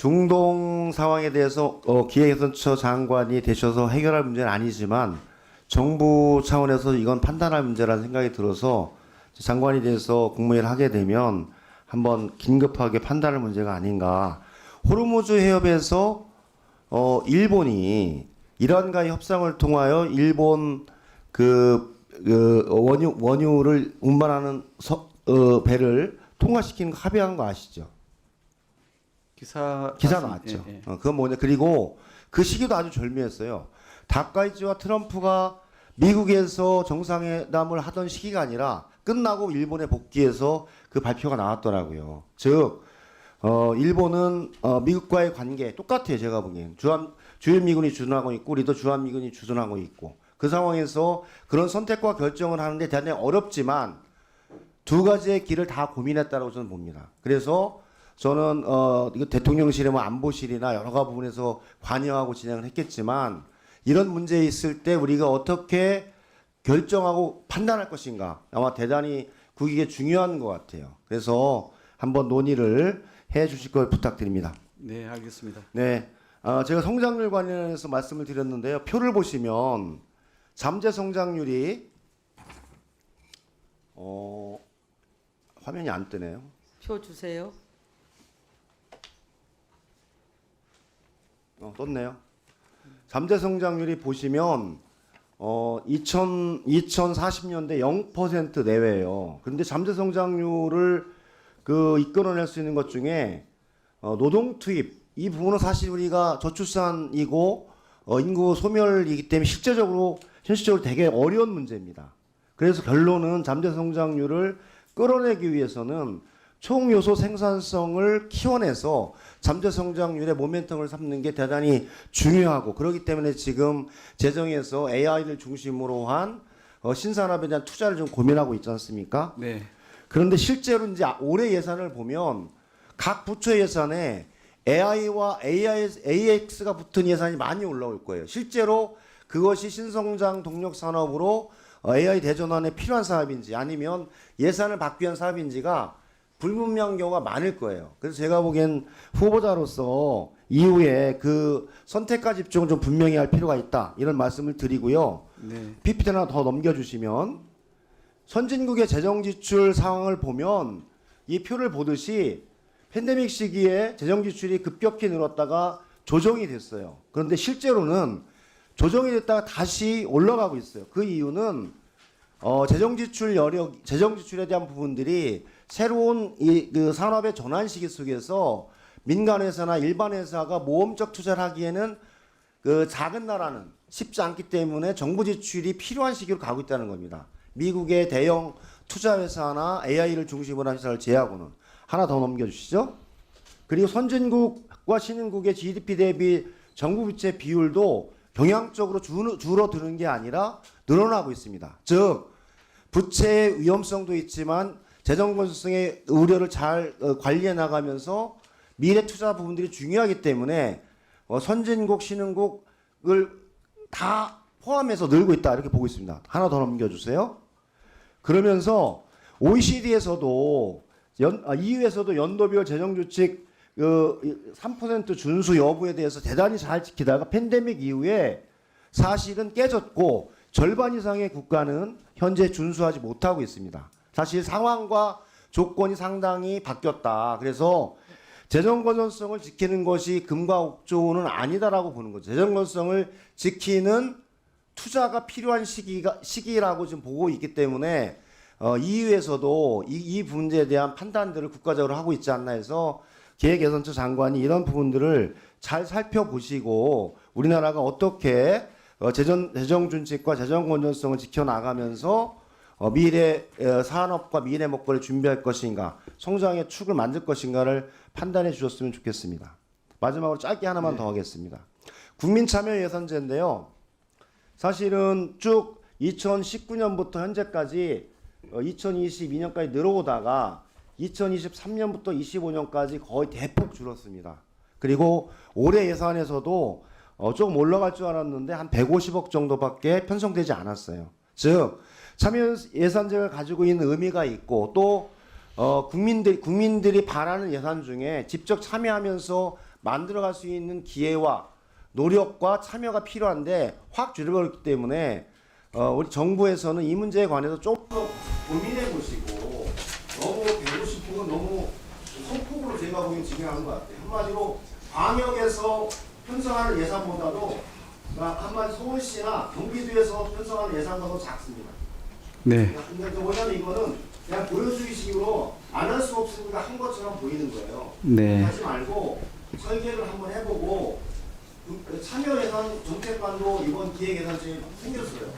중동 상황에 대해서 기획개선처 장관이 되셔서 해결할 문제는 아니지만 정부 차원에서 이건 판단할 문제라는 생각이 들어서 장관이 돼서 국무회의를 하게 되면 한번 긴급하게 판단할 문제가 아닌가. 호르무즈 해협에서 일본이 이란과의 협상을 통하여 일본 원유를 운반하는 배를 통과시키는 거 합의한 거 아시죠? 기사 나왔죠. 예, 예. 그건 뭐냐. 그리고 그 시기도 아주 절묘했어요. 다카이치와 트럼프가 미국에서 정상회담을 하던 시기가 아니라 끝나고 일본에 복귀해서 그 발표가 나왔더라고요. 즉 일본은 미국과의 관계 똑같아요. 제가 보기엔 주한미군이 주둔하고 있고 우리도 주한미군이 주둔하고 있고 그 상황에서 그런 선택과 결정을 하는데 대단히 어렵지만 두 가지의 길을 다 고민했다고 저는 봅니다. 그래서 저는 이거 대통령실의 뭐 안보실이나 여러 가지 부분에서 관여하고 진행을 했겠지만 이런 문제 있을 때 우리가 어떻게 결정하고 판단할 것인가 아마 대단히 국익에 중요한 것 같아요. 그래서 한번 논의를 해주실 걸 부탁드립니다. 네, 알겠습니다. 네, 제가 성장률 관련해서 말씀을 드렸는데요. 표를 보시면 잠재 성장률이 화면이 안 뜨네요. 표 주세요. 떴네요. 잠재 성장률이 보시면 2040년대 0% 내외예요. 그런데 잠재 성장률을 이끌어낼 수 있는 것 중에 노동 투입 이 부분은 사실 우리가 저출산이고 인구 소멸이기 때문에 현실적으로 되게 어려운 문제입니다. 그래서 결론은 잠재 성장률을 끌어내기 위해서는 총 요소 생산성을 키워내서 잠재 성장률의 모멘텀을 삼는 게 대단히 중요하고 그렇기 때문에 지금 재정에서 AI를 중심으로 한 신산업에 대한 투자를 좀 고민하고 있지 않습니까? 네. 그런데 실제로 이제 올해 예산을 보면 각 부처 예산에 AI와 AX가 붙은 예산이 많이 올라올 거예요. 실제로 그것이 신성장 동력 산업으로 AI 대전환에 필요한 사업인지 아니면 예산을 받기 위한 사업인지가 불분명한 경우가 많을 거예요. 그래서 제가 보기엔 후보자로서 이후에 그 선택과 집중을 좀 분명히 할 필요가 있다. 이런 말씀을 드리고요. 네. PPT 하나 더 넘겨주시면 선진국의 재정 지출 상황을 보면 이 표를 보듯이 팬데믹 시기에 재정 지출이 급격히 늘었다가 조정이 됐어요. 그런데 실제로는 조정이 됐다가 다시 올라가고 있어요. 그 이유는 재정 지출에 대한 부분들이 새로운 그 산업의 전환 시기 속에서 민간 회사나 일반 회사가 모험적 투자를 하기에는 그 작은 나라는 쉽지 않기 때문에 정부 지출이 필요한 시기로 가고 있다는 겁니다. 미국의 대형 투자 회사나 AI를 중심으로 한 회사를 제외하고는 하나 더 넘겨주시죠. 그리고 선진국과 신흥국의 GDP 대비 정부 부채 비율도 경향적으로 줄어드는 게 아니라 늘어나고 있습니다. 즉 부채의 위험성도 있지만 재정 건설성의 우려를 잘 관리해 나가면서 미래 투자 부분들이 중요하기 때문에 선진국, 신흥국을 다 포함해서 늘고 있다 이렇게 보고 있습니다. 하나 더 넘겨주세요. 그러면서 OECD에서도 EU에서도 연도별 재정 규칙 3% 준수 여부에 대해서 대단히 잘 지키다가 팬데믹 이후에 사실은 깨졌고 절반 이상의 국가는 현재 준수하지 못하고 있습니다. 사실 상황과 조건이 상당히 바뀌었다. 그래서 재정 건전성을 지키는 것이 금과 옥조는 아니다라고 보는 거죠. 재정 건전성을 지키는 투자가 필요한 시기라고 지금 보고 있기 때문에 EU에서도 이 문제에 대한 판단들을 국가적으로 하고 있지 않나 해서 기획개선처 장관이 이런 부분들을 잘 살펴보시고 우리나라가 어떻게 재정 준칙과 재정 건전성을 지켜나가면서 미래 산업과 미래 먹거리를 준비할 것인가, 성장의 축을 만들 것인가를 판단해 주셨으면 좋겠습니다. 마지막으로 짧게 하나만 더 하겠습니다. 국민참여 예산제인데요. 사실은 쭉 2019년부터 현재까지 2022년까지 늘어오다가 2023년부터 25년까지 거의 대폭 줄었습니다. 그리고 올해 예산에서도 조금 올라갈 줄 알았는데 한 150억 정도밖에 편성되지 않았어요. 즉 참여 예산제가 가지고 있는 의미가 있고 또 국민들이 바라는 예산 중에 직접 참여하면서 만들어갈 수 있는 기회와 노력과 참여가 필요한데 확 줄여버렸기 때문에 우리 정부에서는 이 문제에 관해서 좀 더 고민해 보시고 너무 150%는 너무 소폭으로 제가 보기엔 진행하는 것 같아요. 한마디로 방역에서 편성하는 예산보다도 한마디 서울시나 경기도에서 편성하는 예산보다 작습니다. 네. 근데 뭐냐면 이거는 그냥 보여주기식으로 안 할 수 없으니까 한 것처럼 보이는 거예요. 네. 하지 말고 설계를 한번 해보고 참여 예산 정책관도 이번 기획 예산중에 생겼어요.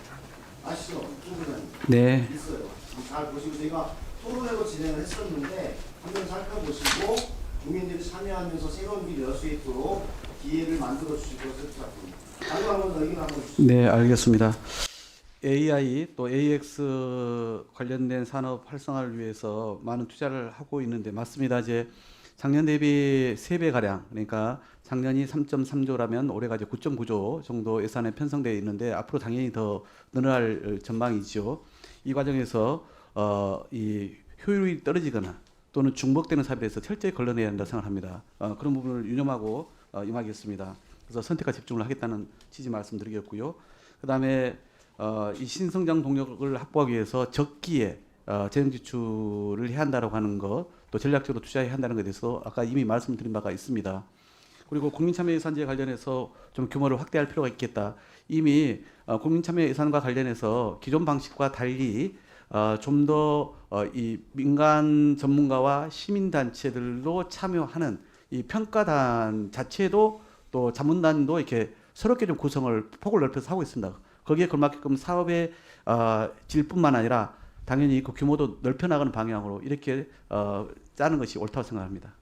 아시죠? 총회장님. 네. 있어요. 잘 보시고 저희가 토론회로 진행을 했었는데 한번 살펴보시고 국민들이 참여하면서 새로운 길 열 수 있도록 기회를 만들어 주실 것을 부탁드립니다. 마지막으로 의견 한번 주시죠. 네, 알겠습니다. AI 또 AX 관련된 산업 활성화를 위해서 많은 투자를 하고 있는데 맞습니다. 이제 작년 대비 3배 가량, 그러니까 작년이 3.3조라면 올해가 이제 9.9조 정도 예산에 편성되어 있는데 앞으로 당연히 더 늘어날 전망이죠. 이 과정에서 이 효율이 떨어지거나 또는 중복되는 사업에서 철저히 걸러내야 한다 생각합니다. 그런 부분을 유념하고 임하겠습니다. 그래서 선택과 집중을 하겠다는 취지 말씀드리겠고요. 그다음에 이 신성장 동력을 확보하기 위해서 적기에 재정 지출을 해야 한다라고 하는 것, 또 전략적으로 투자해야 한다는 것에 대해서 아까 이미 말씀드린 바가 있습니다. 그리고 국민참여예산제 관련해서 좀 규모를 확대할 필요가 있겠다. 이미 국민참여예산과 관련해서 기존 방식과 달리 좀 더 이 민간 전문가와 시민단체들로 참여하는 이 평가단 자체도 또 자문단도 이렇게 새롭게 좀 구성을 폭을 넓혀서 하고 있습니다. 거기에 걸맞게끔 사업의 질뿐만 아니라 당연히 그 규모도 넓혀나가는 방향으로 이렇게 짜는 것이 옳다고 생각합니다.